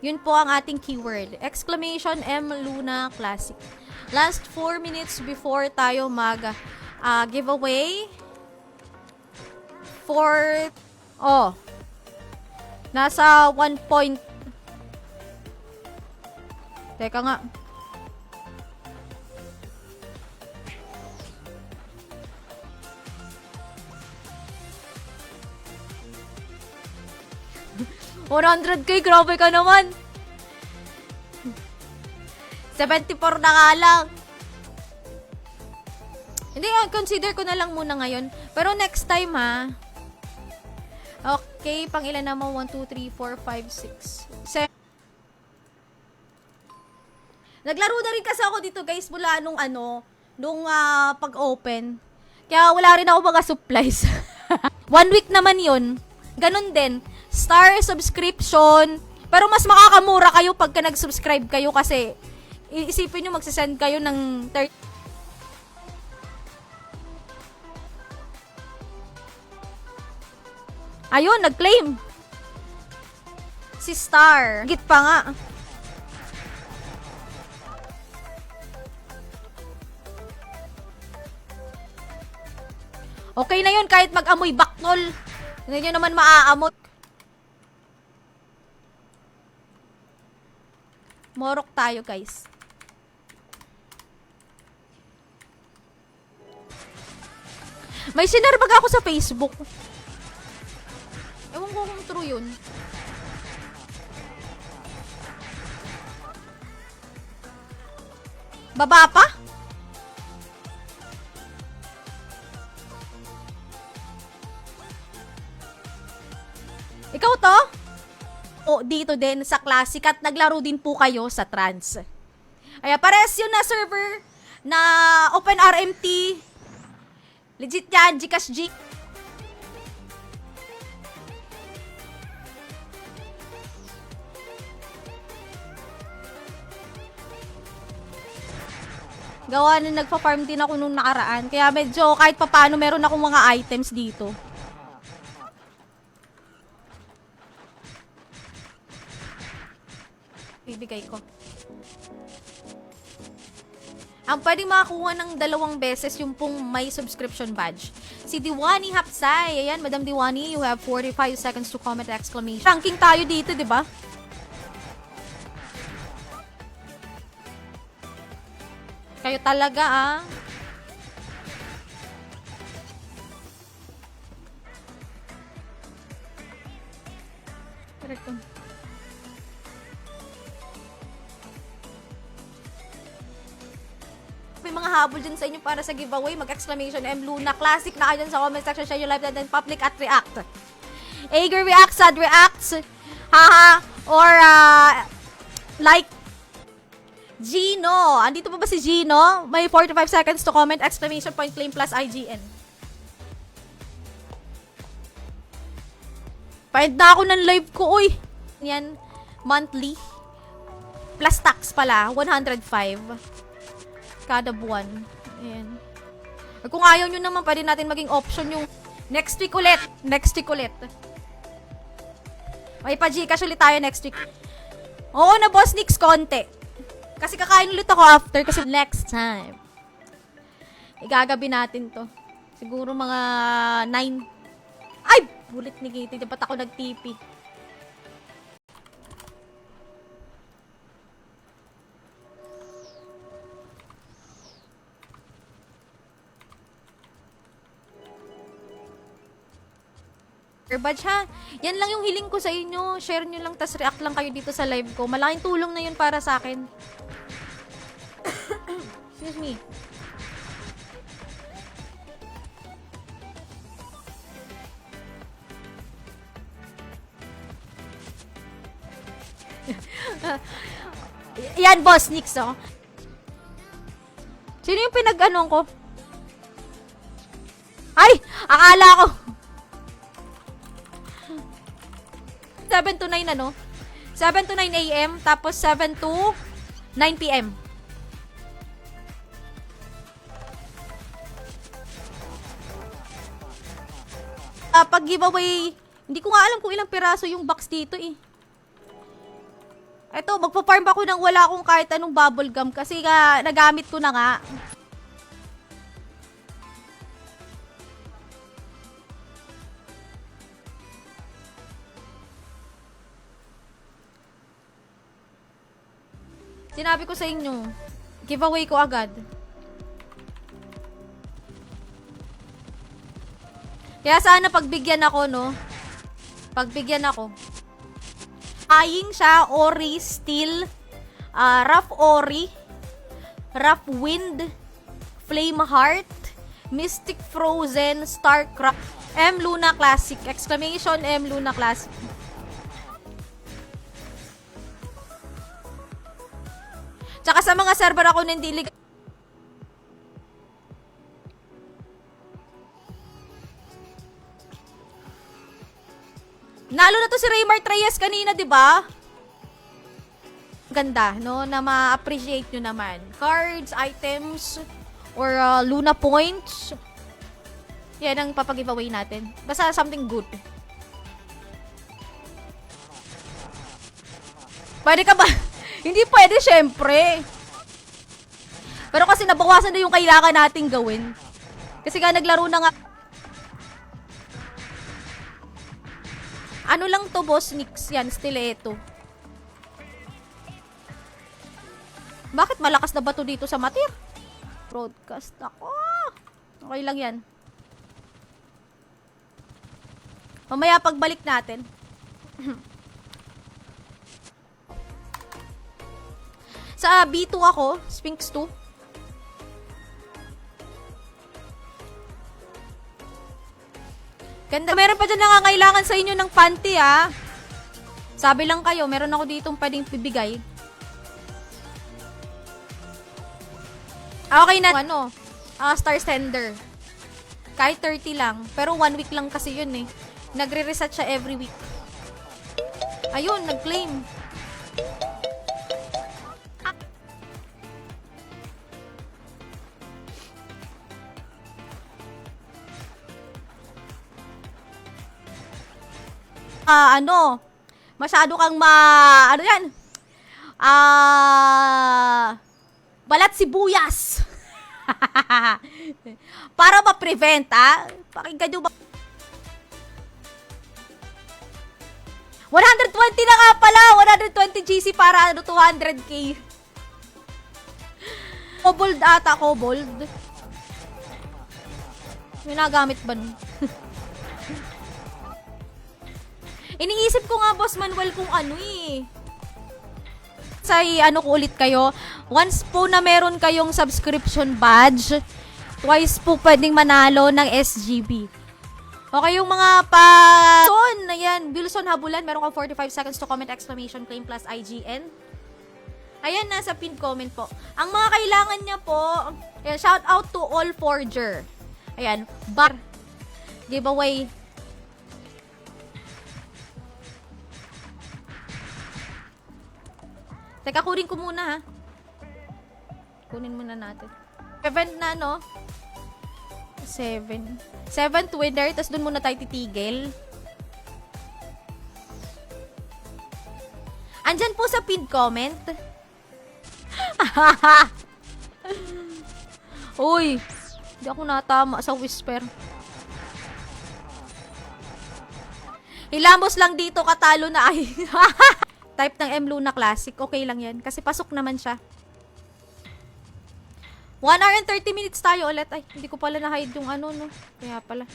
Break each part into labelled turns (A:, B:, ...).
A: Yun po ang ating keyword. Exclamation M Luna Classic. Last 4 minutes before tayo mag giveaway. For nasa 1 point. Teka nga. $100K, grabe ka naman. 74 na nga lang. Hindi, consider ko na lang muna ngayon. Pero next time ha. Okay, pang ilan naman? 1, 2, 3, 4, 5, 6, 7. Naglaro na rin kasi ako dito guys mula nung pag-open. Kaya wala rin ako mga supplies. 1 week naman yun. Ganon din. Star subscription. Pero mas makakamura kayo pagka nag-subscribe kayo kasi isipin nyo magsasend kayo ng 30. Ayun, nag-claim. Si Star. Git pa nga. Okay na yun kahit mag-amoy baknol. Hindi nyo naman maaamot. Morok tayo, guys. May sinerbag ako sa Facebook. Ewan ko kung true yun. Baba pa? Ikaw to? O, dito din sa Classic at naglaro din po kayo sa Trans. Ay, pares yun na server na OpenRMT. Legit yan, Gcash G. Gawa na nagpa-farm din ako nung nakaraan. Kaya medyo kahit papaano meron akong mga items dito. Bibigay ko. Ang pwedeng makakuha ng 2 beses yung pong may subscription badge. Si Diwani Hapsay. Ayan, Madam Diwani, you have 45 seconds to comment exclamation. Ranking tayo dito, di ba? Kayo talaga, ah. Correct. May mga habol dyan sa inyo para sa giveaway. Mag-exclamation M Luna Classic na kayo dyan sa comment section. Share your live and then public at react. Ager reacts, sad reacts, haha, or like Gino. Andito pa ba si Gino? May 45 seconds to comment. Exclamation point claim plus IGN. Pahid na ako ng live ko, uy. Yan, monthly. Plus tax pala, 105. Kada buwan. Ayan. Kung ayaw nyo naman, pwede natin maging option yung next week ulit. Next week ulit. May pa-Gcash ulit tayo next week. Oo na, Boss Nix, konti. Kasi kakain ulit ako after kasi next time. Igagabi natin to. Siguro mga 9. Ay! Bulit ni Kitty. Dapat ako nag-TP. Badge ha. Yan lang yung hiling ko sa inyo. Share nyo lang, tas react lang kayo dito sa live ko. Malaking tulong na yun para sa akin. Excuse me. Yan, Boss Nix, oh. Sino yung pinag-anong ko? Ay! Akala ko! 7 to 9 ano? 7 to 9 a.m. Tapos 7 to 9 p.m. Pag giveaway, hindi ko nga alam kung ilang piraso yung box dito eh. Eto, magpa-farm ako nang wala akong kahit anong bubble gum kasi nga nagamit ko na nga. Sinabi ko sa inyo, giveaway ko agad. Kaya sana pagbigyan ako, no? Pagbigyan ako. Aying siya, Ori, Steel, Rough Ori, Rough Wind, Flame Heart, Mystic Frozen, Starcraft, M Luna Classic, exclamation M Luna Classic. Tsaka sa mga server ako nandilig. Nalo na to si Raymar Reyes kanina, 'di ba? Ganda, no? Na ma-appreciate nyo naman. Cards, items, or Luna points. Yan ang papag-giveaway natin. Basta something good. Pwede ka ba? Hindi pwede, syempre. Pero kasi nabawasan na yung kailangan nating gawin. Kasi nga naglaro na nga. Ano lang to, boss Nix? Yan, stiletto. Bakit malakas na ba to dito sa matir? Broadcast ako. Okay lang yan. Mamaya pagbalik natin. Sa B2 ako, Sphinx 2. Ganda. Meron pa dyan nangangailangan sa inyo ng panty, ah. Sabi lang kayo, meron ako ditong pwedeng bibigay. Okay na. Ano? Star Sender. Kahit 30 lang. Pero 1 week lang kasi yun, eh. Nagre-reset siya every week. Ayun, nag-claim. Ano, masyado kang ano yan? Balat sibuyas. Para ma-prevent, pakinggan nyo ba? 120 na nga pala, 120 GC para 200k. Kobold ata, kobold. May nagamit ba nun? Iniisip ko nga, Boss Manuel, kung ano sa ano ko ulit kayo, once po na meron kayong subscription badge, twice po pwedeng manalo ng SGB. Okay, yung mga Bilson, ayan, Bilson Habulan, meron kang 45 seconds to comment, exclamation, claim plus IGN. Ayan, nasa pinned comment po. Ang mga kailangan niya po, ayan, shout out to all forger. Ayan, bar, giveaway. Teka, kunin ko muna, ha. Kunin muna natin. Event na, no? 7th winner, tapos dun muna tayo titigil. Andyan po sa pinned comment. Uy, hindi ako natama sa whisper. Hilamos lang dito, katalo na ay. Type ng M Luna Classic, okay lang yan. Kasi pasok naman siya. 1 hour and 30 minutes tayo ulit. Ay, hindi ko pala na-hide yung ano, no. Kaya pala.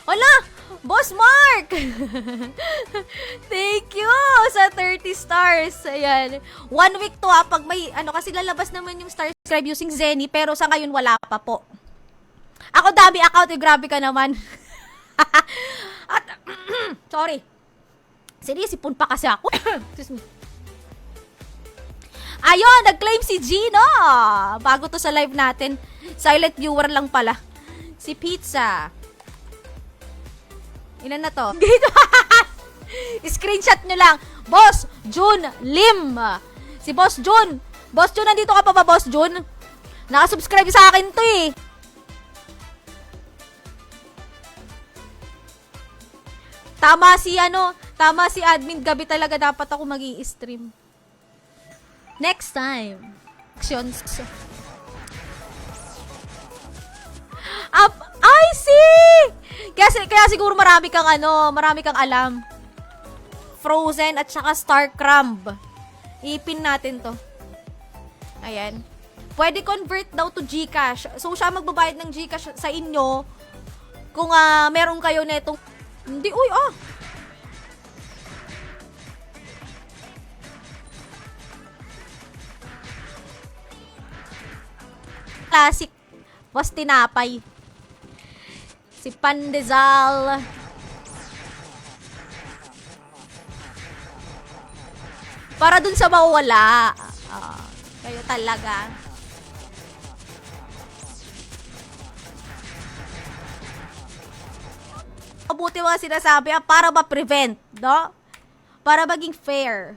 A: Hola! Boss Mark! Thank you sa 30 stars. Ayan. 1 week to, pag may, ano, kasi lalabas naman yung star subscribe using Zenny, pero sa ngayon wala pa po. Ako dami account, grabe ka naman. At, sorry. Sinisipon pa kasi ako. Excuse me. Ayun, nag-claim si Gino. Bago to sa live natin. Silent viewer lang pala. Si Pizza. Ilan na to? Screenshot nyo lang. Boss Jun Lim. Si Boss Jun. Boss Jun, nandito ka pa ba, Boss Jun? Nakasubscribe sa akin to, Tama si admin, gabi talaga dapat ako magi-stream. Next time. Actions. I see! Kaya siguro marami kang alam. Frozen at saka Star Crumb. Ipin natin to. Ayan. Pwede convert daw to GCash. So, siya magbabayad ng GCash sa inyo kung meron kayo netong... Hindi, Classic. Was tinapay. Si Pandesal. Para dun sa mawala. Kayo talaga. Mabuti mga sinasabi para ma-prevent, no? Para maging fair.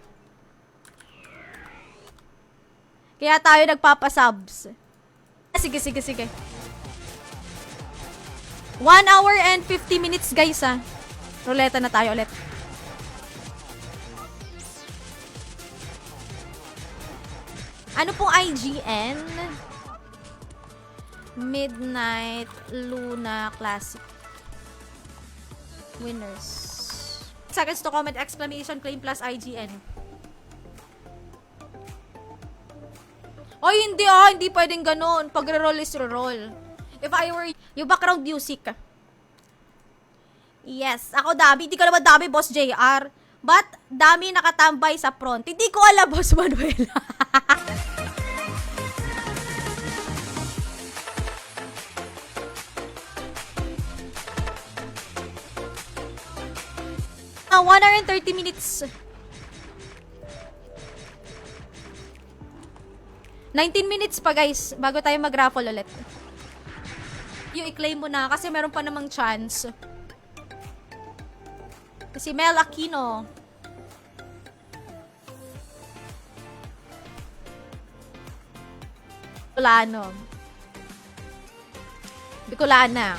A: Kaya tayo nagpapasubs. Sige. 1 hour and 50 minutes, guys, Ruleta na tayo ulit. Ano pong IGN? Midnight Luna Classic. Winners. Seconds to comment, exclamation, claim plus IGN. Oy, hindi pwedeng ganun. Pag re-roll is re-roll. If I were yung background music. Yes, ako dami. Hindi ko naman dami, Boss JR. But, dami nakatambay sa front. Hindi ko alam, Boss Manuel. Ah, 1 hour and 30 minutes. 19 minutes pa, guys, bago tayo mag-raffle ulit. Yung i-claim mo na kasi meron pa namang chance. Si Mel Aquino. Bicolana.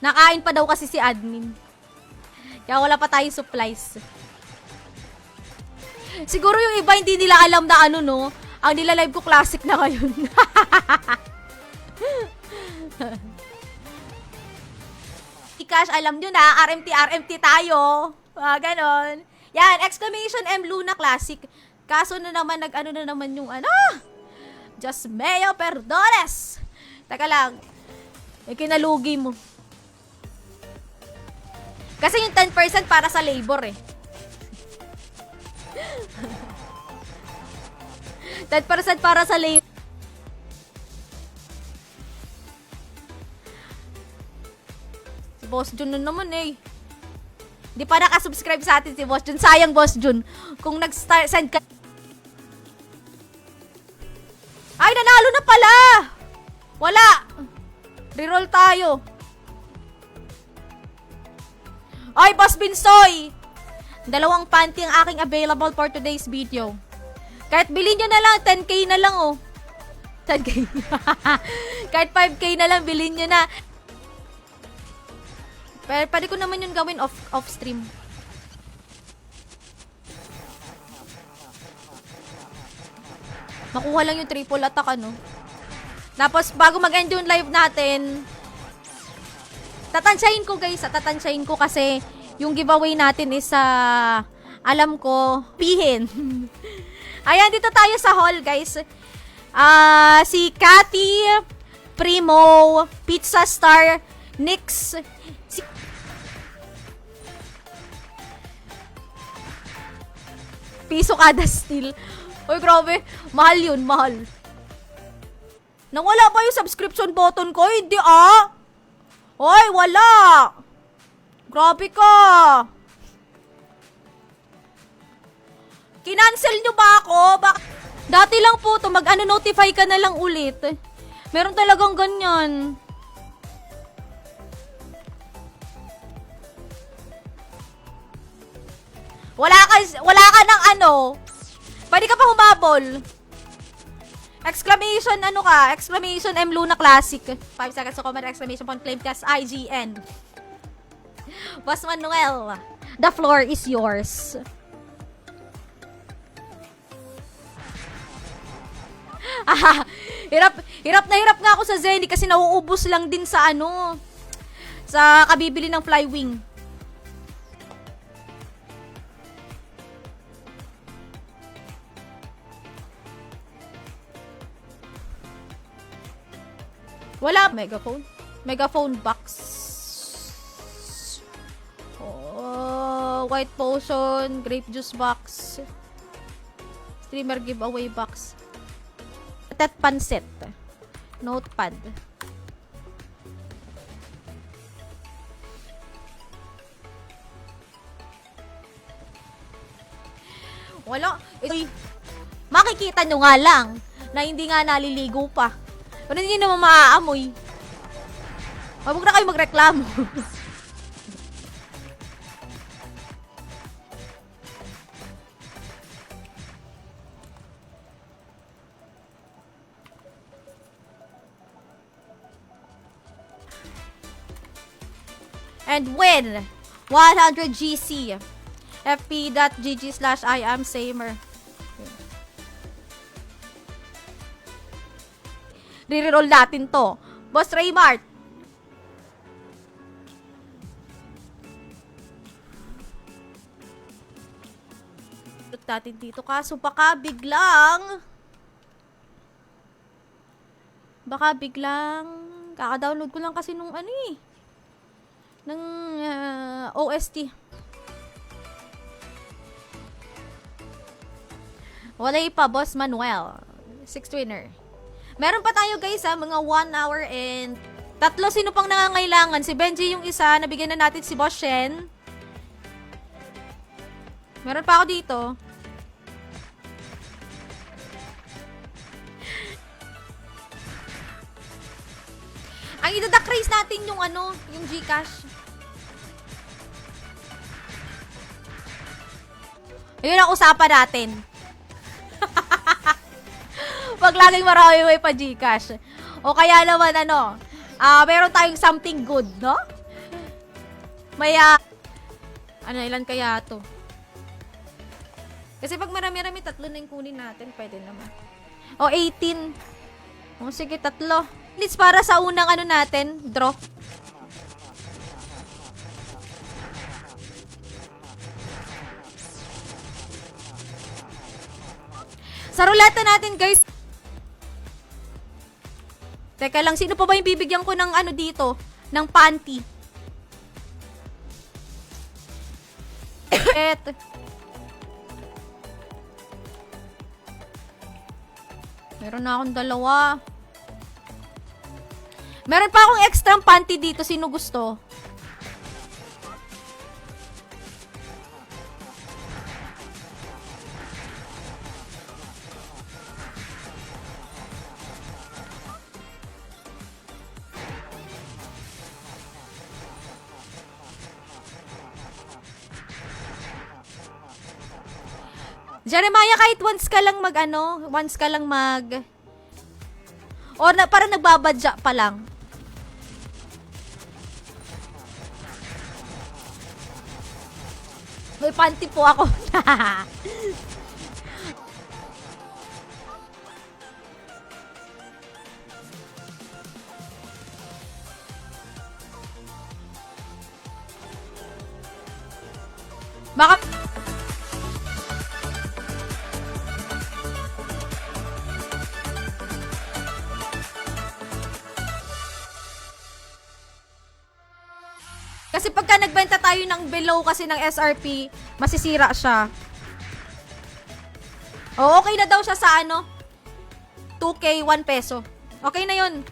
A: Nakain pa daw kasi si admin. Kaya wala pa tayong supplies. Siguro yung iba hindi nila alam na no. Ang nila-live ko classic na ngayon. Ikash, alam nyo na, RMT tayo. Ganon. Yan, exclamation M Luna Classic. Kaso na naman, na naman yung Just Meo Perdones. Teka lang. Kinalugi mo. Kasi yung 10% para sa labor 10% para sa labor. Si Boss Jun na naman Hindi pa nakasubscribe sa atin si Boss Jun. Sayang, Boss Jun. Kung nag-send ka... Ay, nanalo na pala! Wala! Reroll tayo. Ay, Boss Binsoy! 2 panty ang aking available for today's video. Kahit bilhin nyo na lang, 10k na lang 10k. Kahit 5k na lang, bilhin nyo na. Pero pwede ko naman yun gawin off stream. Makuha lang yung triple attack, Tapos, bago mag-end yung live natin, tatansyahin ko, guys. Tatansyahin ko kasi yung giveaway natin is alam ko, pihin. Ayan, dito tayo sa hall, guys. Si Cathy, Primo, Pizza Star, Nix, piso kada steal. Uy, grabe. Mahal yun, mahal. Nawala ba yung subscription button ko? Hindi Hoy, wala! Grabe ka! Kinancel nyo ba ako? Dati lang po to, notify ka na lang ulit. Meron talagang ganyan. Wala ka ng Pwede ka pa humabol. Exclamation, ano ka? Exclamation M Luna Classic. 5 seconds to comment, exclamation point, claim test IGN. Boss Manuel, the floor is yours. Hirap na hirap nga ako sa Zenny kasi nauubos lang din sa ano, sa kabibili ng Flywing. Wala. Megaphone? Megaphone box. Oh, white potion, grape juice box. Streamer giveaway box. Tet pansit. Notepad. Wala. Makikita nyo nga lang na hindi nga naliligo pa. Pero hindi naman maaamoy. Huwag na kayo magreklamo. And win 100 GC. fp.gg/IamSamer. Re-roll natin to. Boss Raymart. Look natin dito. Kaso baka biglang kaka-download ko lang kasi nung ano eh. Ng OST. Wala pa, Boss Manuel. 6th winner. Meron pa tayo guys mga 1 hour and 3. Sino pang nangangailangan? Si Benji yung isa, nabigyan na natin si Boss Shen. Meron pa ako dito. Ang idadak raise natin yung ano, yung Gcash. Ayun ang usapan natin. Pag laging marami may pa Gcash. O kaya naman ano, meron tayong something good, no? May, ilan kaya to? Kasi pag marami-rami, 3 na yung kunin natin, pwede naman. O, 18. O, sige, 3. Leads para sa unang ano natin, draw. Sa ruleta natin, guys. Teka lang, sino pa ba yung bibigyan ko ng ano dito? Ng panty. Meron na akong 2. Meron pa akong extra panty dito. Sino gusto? Jeremiah, kahit once ka lang or parang nagbabadya pa lang. May panty po ako. Baka kasi pagka nagbenta tayo ng below kasi ng SRP, masisira siya. O, okay na daw siya sa ano? 2K, 1 peso. Okay na yun.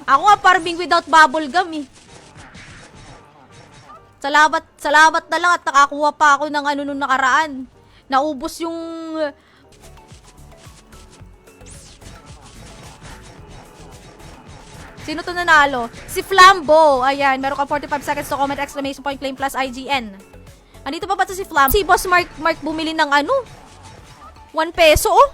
A: Ako nga farming without bubble gum eh. Salamat na lang at nakakuha pa ako ng ano nung nakaraan. Naubos yung Sino to nanalo? Si Flambo. Ayan, meron ka 45 seconds to comment, exclamation point, claim plus IGN. Andito pa ba to si Flambo? Si Boss Mark bumili ng ano? 1 peso, oh.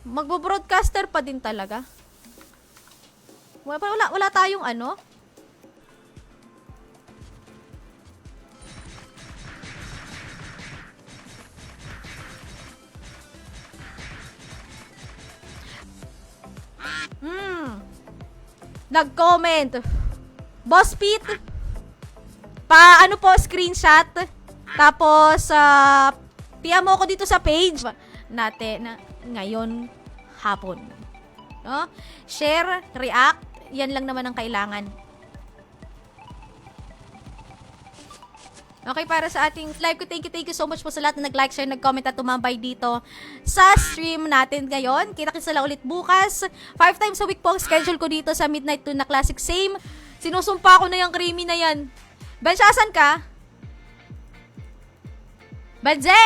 A: Magbo-broadcaster pa din talaga. Wala tayong ano? Nag-comment. Boss Pete. Ano po, screenshot. Tapos, PM mo ko dito sa page natin na ngayon hapon. No? Share, react, yan lang naman ang kailangan. Okay, para sa ating live ko, thank you so much po sa lahat na nag-like, share, nag-comment at tumambay dito sa stream natin ngayon. Kita-kits na lang ulit bukas. 5 times a week po ang schedule ko dito sa Midnight Tuna Classic. Same. Sinusumpa ko na yung creamy na yan. Bench, asan ka? Benje!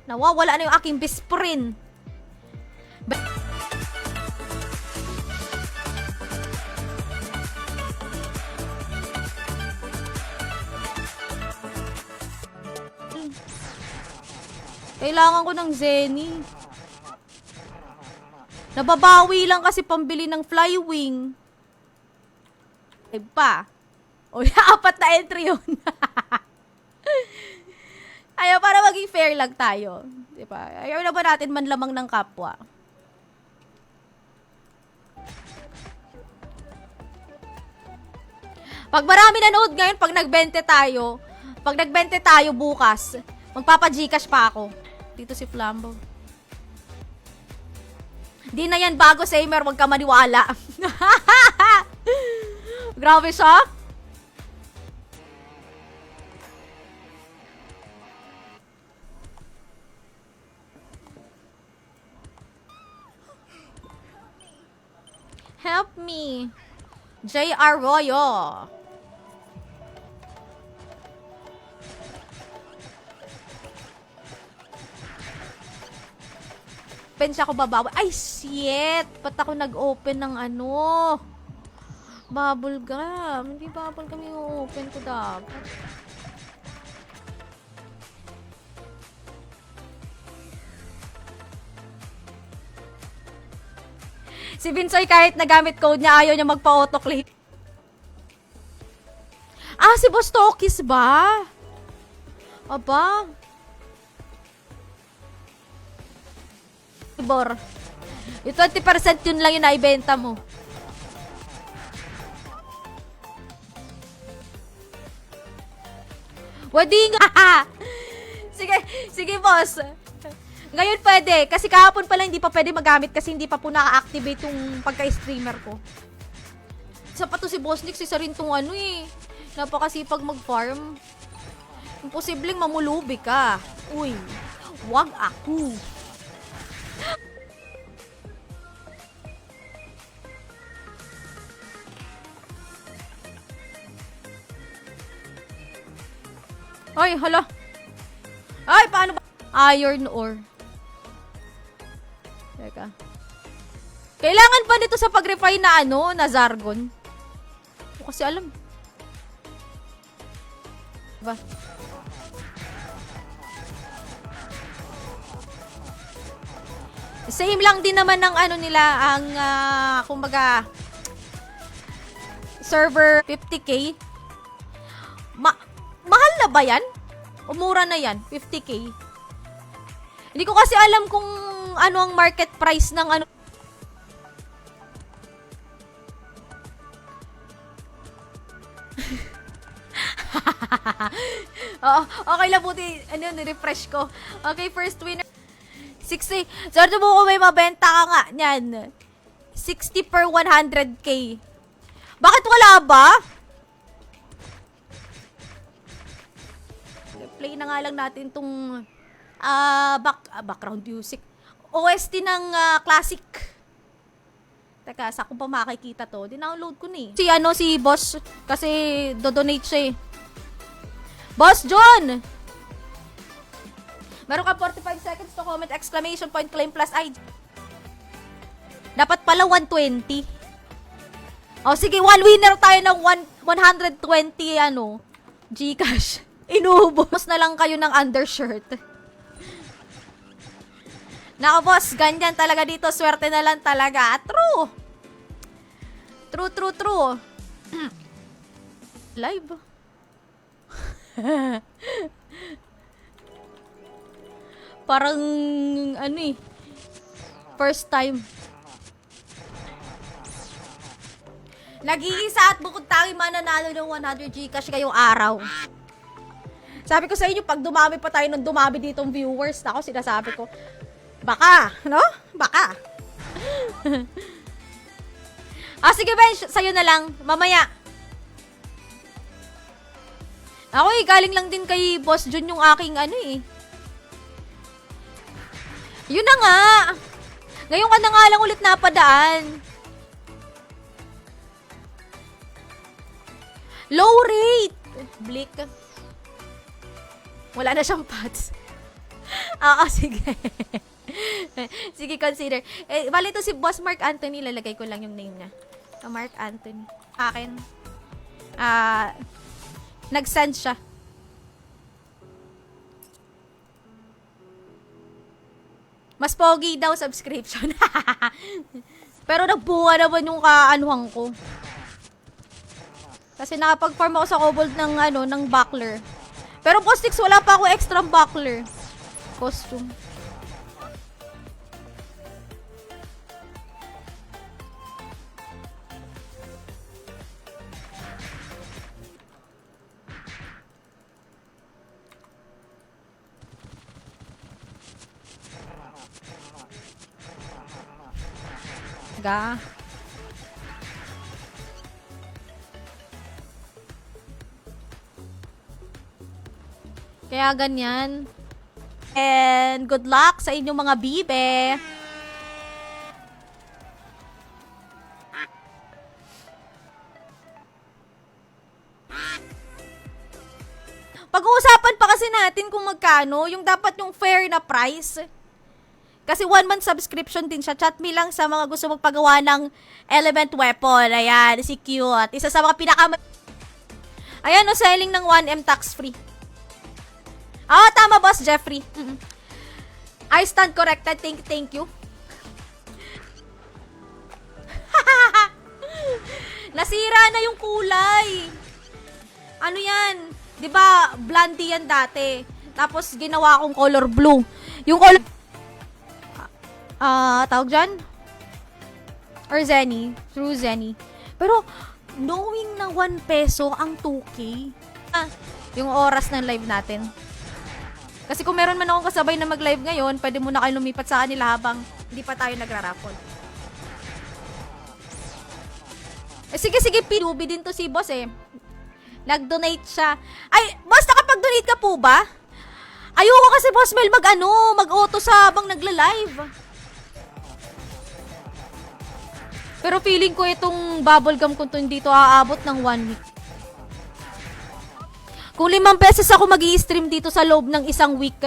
A: Nawawala na yung aking bisprin. Kailangan ko ng Zenny. Nababawi lang kasi pambili ng Flywing. Pa. O, 4 na entry yun. Ayaw, para maging fair lang tayo. Diba? Ayaw na ba natin manlamang ng kapwa? Pag marami nanood ngayon, pag nagbente tayo bukas, magpapa-Gcash pa ako. Dito si Flambo. Di na yan bago, Samer. Huwag ka maniwala. Grabe siya. Help me. J.R. Royo. Siya ako babawi. Ay, shit! Ba't ako nag-open ng ano? Bubble gum. Hindi bubble gum yung open ko dapat. Si Vinsoy kahit nagamit code niya, ayaw niya magpa-autoclave. Ah, si Boss Tokis ba? Aba. Yung 20% yun lang yung naibenta mo. Wading! Sige boss. Ngayon pwede. Kasi kahapon pala hindi pa pwede magamit kasi hindi pa po naka-activate yung pagka-streamer ko. Isa pa to si Boss Nix, isa rin tong ano eh. Napakasipag mag-farm. Imposibleng mamulubi ka. Uy, wag ako. Ay, hala. Ay, paano ba? Iron ore. Teka. Kailangan ba nito sa pag-refine na ano, na Zargon? Hindi ko kasi alam. Diba? Same lang din naman ng ano nila, ang, kumbaga, server 50k. Mahal na ba yan? O mura na yan? 50k? Hindi ko kasi alam kung ano ang market price ng ano. Oo, okay lang buti. Ano, ni-refresh ko. Okay, first winner. 60. Sorry mo kung may mabenta ka nga. Yan. 60 per 100k. Bakit wala ba? Play na nga lang natin tong background music. OST ng classic. Teka, sa kung pa makikita to, dinownload ko na eh. Si boss, kasi do-donate siya eh. Boss John! Meron ka 45 seconds to comment, exclamation point, claim plus ID. Dapat pala 120. O sige, one winner tayo ng 120 Gcash. Inuubos na lang kayo ng undershirt. Nako boss, ganyan talaga dito. Swerte na lang talaga. True. True. Live. Parang, first time. Nag-iisa at bukod tangi mananalo ng 100 Gcash ngayong araw. Sabi ko sa inyo, pag dumami pa tayo ng dumami ditong viewers, ako sinasabi ko, baka, no? Baka. Sige Ben, sa'yo na lang, mamaya. Ako galing lang din kay Boss Jun yung aking Yun na nga. Ngayon ka na nga lang ulit napadaan. Low rate. Blick. Wala na siyang pads. Sige. Sige, consider. Bali ito si Boss Mark Anthony. Lalagay ko lang yung name niya. Mark Anthony. Akin. Nag-send siya. Mas pogi daw subscription. Pero nagbuha naman yung kaanuhan ko. Kasi nakapag-farm ako sa kobold ng buckler. Pero Postix, wala pa ako extra buckler. Costume. Ga. Kaya ganyan. And good luck sa inyong mga bibe. Pag-uusapan pa kasi natin kung magkano, yung dapat yung fair na price. Kasi 1 month subscription din siya. Chat me lang sa mga gusto magpagawa ng element weapon. Ayan, si Cute. Isa sa mga Ayan, selling ng 1M tax free. Tama, Boss Jeffrey. I stand corrected. Thank you. Nasira na yung kulay. Ano yan? 'Di ba, blondie yan dati. Tapos ginawa kong color blue. Yung color tawag dyan? Or Zenny. Through Zenny. Pero, knowing na 1 peso ang 2K. Yung oras ng live natin. Kasi kung meron man akong kasabay na mag-live ngayon, pwede muna kayo lumipat sa kanila habang hindi pa tayo nagra-raffle. Sige, pinubi din to si boss Nag-donate siya. Ay, boss, nakapag-donate ka po ba? Ayoko kasi, boss Mel, mag-auto sa habang nagla-live. Pero feeling ko itong bubblegum ko dito aabot ng 1 week. Kung 5 pesos ako mag-i-stream dito sa loob ng 1 week.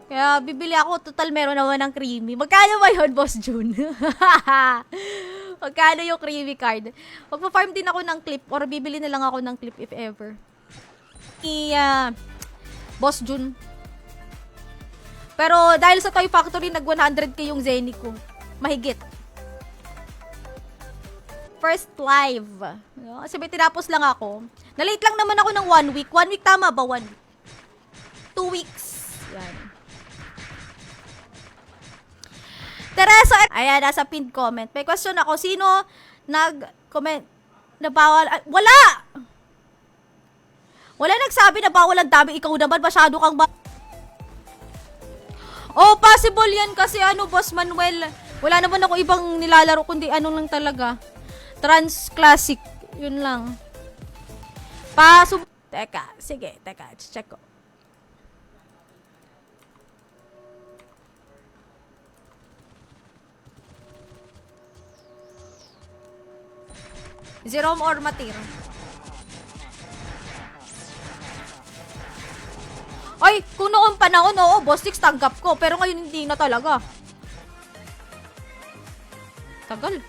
A: Kaya bibili ako, total meron naman ng creamy. Magkano ba yun, Boss June? Magkano yung creamy card? Magpa-farm din ako ng clip or bibili na lang ako ng clip if ever. Boss June. Pero dahil sa Toy Factory, nag 100k yung Zenny ko. Mahigit. First live. Kasi may tinapos lang ako. Nalate lang naman ako ng 1 week. 1 week tama ba? 1 week. 2 weeks. Yan. Teresa, ayan, nasa pinned comment. May question ako. Sino nag-comment na bawal? Wala! Wala nagsabi na bawal ang dami. Ikaw naman, masyado kang possible yan kasi Boss Manuel. Wala naman ako ibang nilalaro kundi lang talaga. Trans Classic. Yun lang. Teka. Sige. Check ko. Jerome or Matir. Ay, kung noong panahon, oo, Boss Nix, tanggap ko. Pero ngayon hindi na talaga. Tagal.